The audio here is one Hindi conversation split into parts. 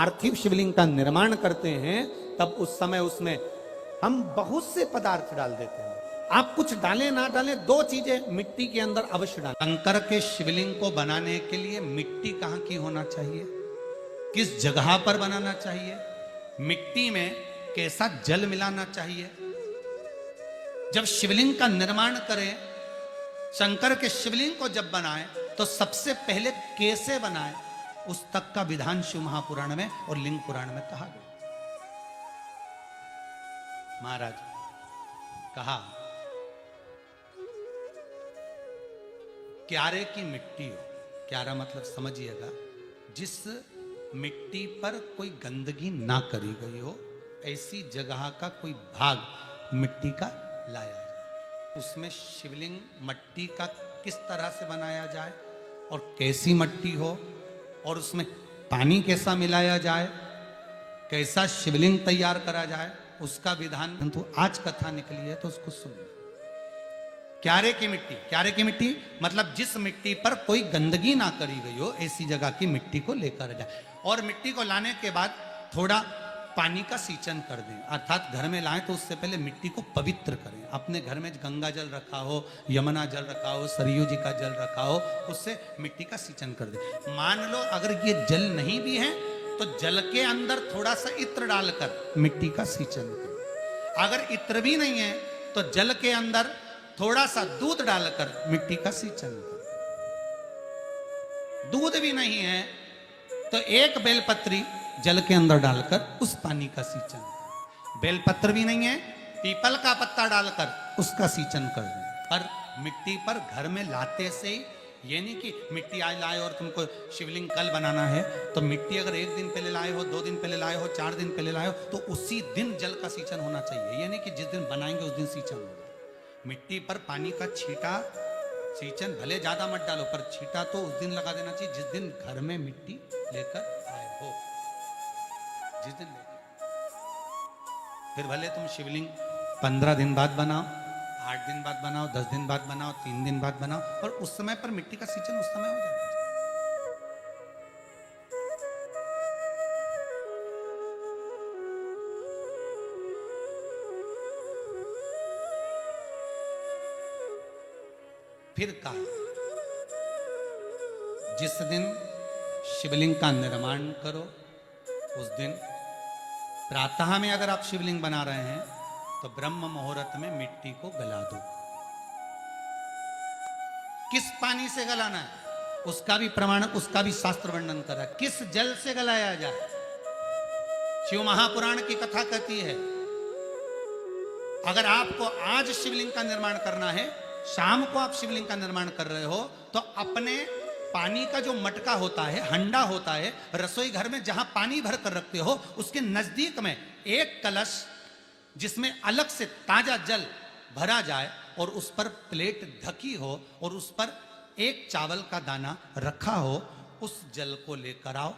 पार्थिव शिवलिंग का निर्माण करते हैं तब उस समय उसमें हम बहुत से पदार्थ डाल देते हैं। आप कुछ डालें ना डालें, दो चीजें मिट्टी के अंदर अवश्य डालें। शंकर के शिवलिंग को बनाने के लिए मिट्टी कहां की होना चाहिए, किस जगह पर बनाना चाहिए, मिट्टी में कैसा जल मिलाना चाहिए। जब शिवलिंग का निर्माण करें, शंकर के शिवलिंग को जब बनाएं तो सबसे पहले कैसे बनाएं, उस तक का विधान शिव महापुराण में और लिंग पुराण में कहा गया। महाराज कहा क्यारे की मिट्टी हो, क्यारा मतलब समझिएगा जिस मिट्टी पर कोई गंदगी ना करी गई हो, ऐसी जगह का कोई भाग मिट्टी का लाया जाए। उसमें शिवलिंग मट्टी का किस तरह से बनाया जाए और कैसी मट्टी हो, और उसमें पानी कैसा मिलाया जाए, कैसा शिवलिंग तैयार करा जाए, उसका विधान तो आज कथा निकली है तो उसको सुन। क्यारे की मिट्टी, क्यारे की मिट्टी मतलब जिस मिट्टी पर कोई गंदगी ना करी गई हो, ऐसी जगह की मिट्टी को लेकर जाए। और मिट्टी को लाने के बाद थोड़ा पानी का सींचन कर दें, अर्थात घर में लाएं तो उससे पहले मिट्टी को पवित्र करें। अपने घर में गंगा जल रखा हो, यमुना जल रखा हो, सरयू जी का जल रखा हो, उससे मिट्टी का सींचन कर दें। मान लो अगर ये जल नहीं भी है तो जल के अंदर थोड़ा सा इत्र डालकर मिट्टी का सींचन करें। अगर इत्र भी नहीं है तो जल के अंदर थोड़ा सा दूध डालकर मिट्टी का सींचन करें। दूध भी नहीं है तो एक बेलपत्री जल के अंदर डालकर उस पानी का सींचन करें। बेलपत्र भी नहीं है, पीपल का पत्ता डालकर उसका सींचन कर दें। पर मिट्टी पर घर में लाते से ही, ये नहीं कि मिट्टी आज लाए और तुमको शिवलिंग कल बनाना है, तो मिट्टी अगर एक दिन पहले लाए हो, 2 दिन पहले लाए हो, 4 दिन पहले लाए हो, तो उसी दिन जल का सींचन होना चाहिए। ये नहीं कि जिस दिन बनाएंगे उस दिन सींचन होगा। मिट्टी पर पानी का छींटा, सींचन भले ज्यादा मत डालो, पर छींटा तो उस दिन लगा देना चाहिए जिस दिन घर में मिट्टी लेकर आए हो, जिस दिन लेकर। फिर भले तुम शिवलिंग 15 दिन बाद बनाओ, 8 दिन बाद बनाओ, 10 दिन बाद बनाओ, 3 दिन बाद बनाओ, पर उस समय पर मिट्टी का सींचन उस समय हो जाना चाहिए। फिर कहा जिस दिन शिवलिंग का निर्माण करो उस दिन प्रातः में अगर आप शिवलिंग बना रहे हैं तो ब्रह्म मुहूर्त में मिट्टी को गला दो। किस पानी से गलाना है उसका भी प्रमाण, उसका भी शास्त्र वर्णन करा। किस जल से गलाया जाए, शिव महापुराण की कथा कहती है अगर आपको आज शिवलिंग का निर्माण करना है, शाम को आप शिवलिंग का निर्माण कर रहे हो, तो अपने पानी का जो मटका होता है, हंडा होता है, रसोई घर में जहां पानी भर कर रखते हो, उसके नजदीक में एक कलश जिसमें अलग से ताजा जल भरा जाए और उस पर प्लेट ढकी हो और उस पर एक चावल का दाना रखा हो, उस जल को लेकर आओ।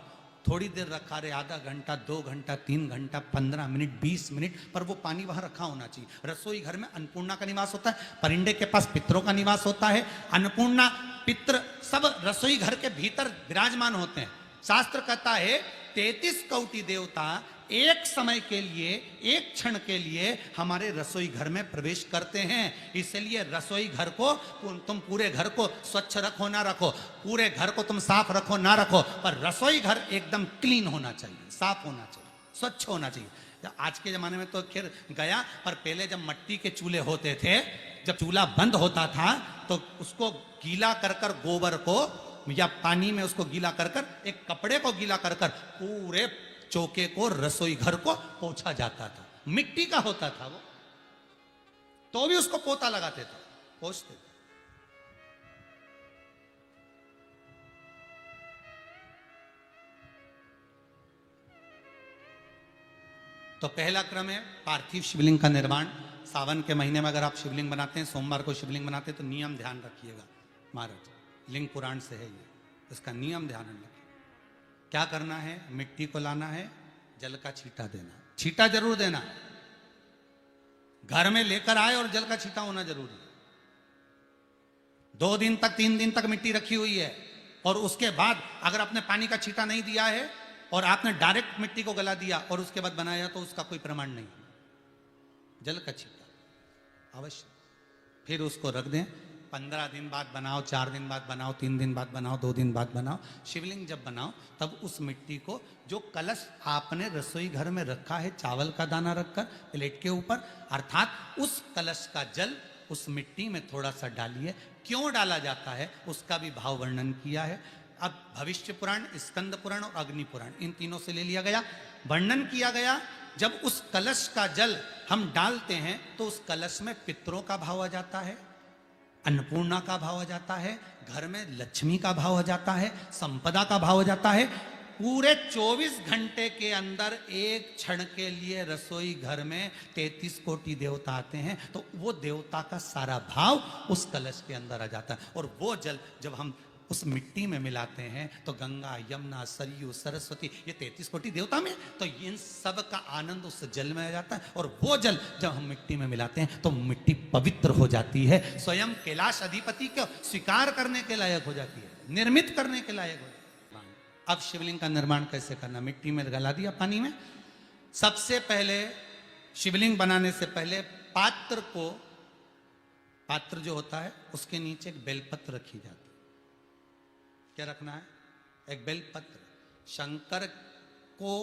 थोड़ी देर रखा रहे, आधा घंटा, 2 घंटा, 3 घंटा, 15 मिनट, 20 मिनट, पर वो पानी वहां रखा होना चाहिए। रसोई घर में अन्नपूर्णा का निवास होता है, परिंदे के पास पितरों का निवास होता है। अन्नपूर्णा, पित्र सब रसोई घर के भीतर विराजमान होते हैं। शास्त्र कहता है 33 कोटि देवता एक समय के लिए, एक क्षण के लिए हमारे रसोई घर में प्रवेश करते हैं। इसलिए रसोई घर को तुम पूरे घर को स्वच्छ रखो ना रखो, पूरे घर को तुम साफ रखो ना रखो, पर रसोई घर एकदम क्लीन होना चाहिए, साफ होना चाहिए, स्वच्छ होना चाहिए। आज के जमाने में तो खैर गया, पर पहले जब मट्टी के चूल्हे होते थे, जब चूल्हा बंद होता था तो उसको गीला कर कर, गोबर को या पानी में उसको गीला कर कर, एक कपड़े को गीला कर कर पूरे चौके को, रसोई घर को पोंछा जाता था। मिट्टी का होता था वो, तो भी उसको पोता लगाते थे, पोंछते थे। तो पहला क्रम है पार्थिव शिवलिंग का निर्माण। सावन के महीने में अगर आप शिवलिंग बनाते हैं, सोमवार को शिवलिंग बनाते हैं, तो नियम ध्यान रखिएगा महाराज, लिंग पुराण से है ये, इसका नियम ध्यान रखिए। क्या करना है, मिट्टी को लाना है, जल का छींटा देना, छींटा जरूर देना, घर में लेकर आए और जल का छींटा होना जरूरी है। 2 दिन तक, 3 दिन तक मिट्टी रखी हुई है और उसके बाद अगर आपने पानी का छींटा नहीं दिया है और आपने डायरेक्ट मिट्टी को गला दिया और उसके बाद बनाया तो उसका कोई प्रमाण नहीं। जल का छिपा अवश्य, फिर उसको रख दें। 15 दिन बाद बनाओ, 4 दिन बाद बनाओ, 3 दिन बाद बनाओ, 2 दिन बाद बनाओ। शिवलिंग जब बनाओ तब उस मिट्टी को, जो कलश आपने रसोई घर में रखा है चावल का दाना रखकर प्लेट के ऊपर, अर्थात उस कलश का जल उस मिट्टी में थोड़ा सा डालिए। क्यों डाला जाता है उसका भी भाव वर्णन किया है। अब भविष्य पुराण, स्कंद पुराण और अग्नि पुराण, इन तीनों से ले लिया गया। वर्णन किया गया जब उस कलश का जल हम डालते हैं तो उस कलश में पितरों का भाव आ जाता है, अन्नपूर्णा का भाव आ जाता है, घर में लक्ष्मी का भाव आ जाता है, संपदा का भाव आ जाता है। पूरे 24 घंटे के अंदर एक क्षण के लिए रसोई घर में 33 कोटि देवता आते हैं, तो वो देवता का सारा भाव उस कलश के अंदर आ जाता है। और वो जल जब हम उस मिट्टी में मिलाते हैं तो गंगा, यमुना, सरयू, सरस्वती, ये 33 कोटि देवता में, तो इन सब का आनंद उस जल में आ जाता है। और वो जल जब हम मिट्टी में मिलाते हैं तो मिट्टी पवित्र हो जाती है, स्वयं कैलाश अधिपति को स्वीकार करने के लायक हो जाती है, निर्मित करने के लायक हो जाती है। अब शिवलिंग का निर्माण कैसे करना? मिट्टी में गला दिया पानी में। सबसे पहले शिवलिंग बनाने से पहले पात्र जो होता है उसके नीचे एक बेलपत्र रखी जाती है। क्या रखना है? एक बेलपत्र। शंकर को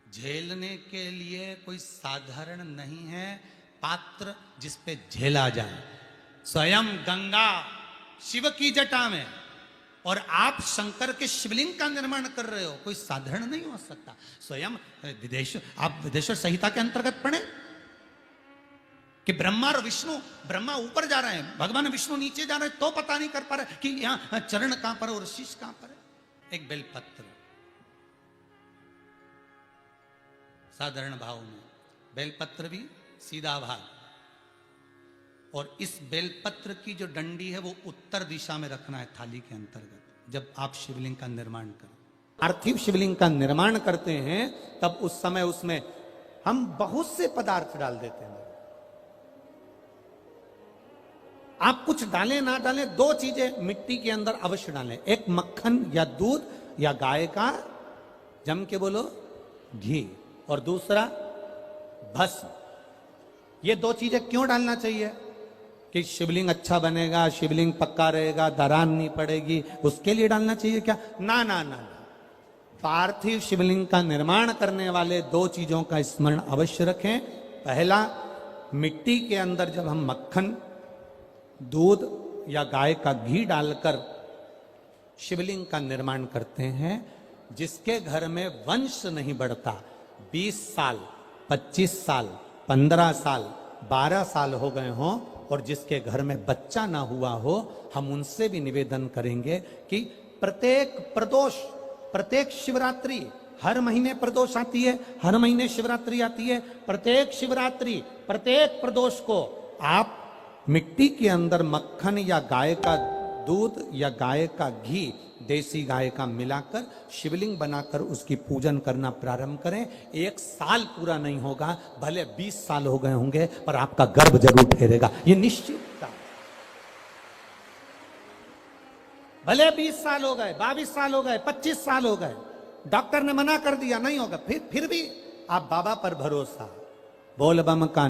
झेलने के लिए कोई साधारण नहीं है पात्र जिस पे झेला जाए। स्वयं गंगा शिव की जटा में, और आप शंकर के शिवलिंग का निर्माण कर रहे हो, कोई साधारण नहीं हो सकता। स्वयं आप विदेश्वर संहिता के अंतर्गत पढ़े कि ब्रह्मा और विष्णु, ब्रह्मा ऊपर जा रहे हैं, भगवान विष्णु नीचे जा रहे हैं, तो पता नहीं कर पा रहे कि यहां चरण कहां पर और शीश कहां पर है। एक बेलपत्र साधारण भाव में, बेलपत्र भी सीधा भाग, और इस बेलपत्र की जो डंडी है वो उत्तर दिशा में रखना है थाली के अंतर्गत। जब आप शिवलिंग का निर्माण करें, पार्थिव शिवलिंग का निर्माण करते हैं, तब उस समय उसमें हम बहुत से पदार्थ डाल देते हैं। आप कुछ डालें ना डालें, 2 चीजें मिट्टी के अंदर अवश्य डालें। एक मक्खन या दूध या गाय का, जम के बोलो, घी, और दूसरा भस्म। ये 2 चीजें क्यों डालना चाहिए? कि शिवलिंग अच्छा बनेगा, शिवलिंग पक्का रहेगा, दरार नहीं पड़ेगी, उसके लिए डालना चाहिए क्या? ना ना ना ना। पार्थिव शिवलिंग का निर्माण करने वाले 2 चीजों का स्मरण अवश्य रखें। पहला, मिट्टी के अंदर जब हम मक्खन, दूध या गाय का घी डालकर शिवलिंग का निर्माण करते हैं, जिसके घर में वंश नहीं बढ़ता, 20 साल, 25 साल, 15 साल, 12 साल हो गए हों, और जिसके घर में बच्चा ना हुआ हो, हम उनसे भी निवेदन करेंगे कि प्रत्येक प्रदोष, प्रत्येक शिवरात्रि, हर महीने प्रदोष आती है, हर महीने शिवरात्रि आती है, प्रत्येक शिवरात्रि, प्रत्येक प्रदोष को आप मिट्टी के अंदर मक्खन या गाय का दूध या गाय का घी, देसी गाय का मिलाकर शिवलिंग बनाकर उसकी पूजन करना प्रारंभ करें। 1 साल पूरा नहीं होगा, भले 20 साल हो गए होंगे, पर आपका गर्भ जरूर ठहरेगा, ये निश्चित। भले 20 साल हो गए, 22 साल हो गए, 25 साल हो गए, डॉक्टर ने मना कर दिया नहीं होगा, फिर भी आप बाबा पर भरोसा, बोल बम का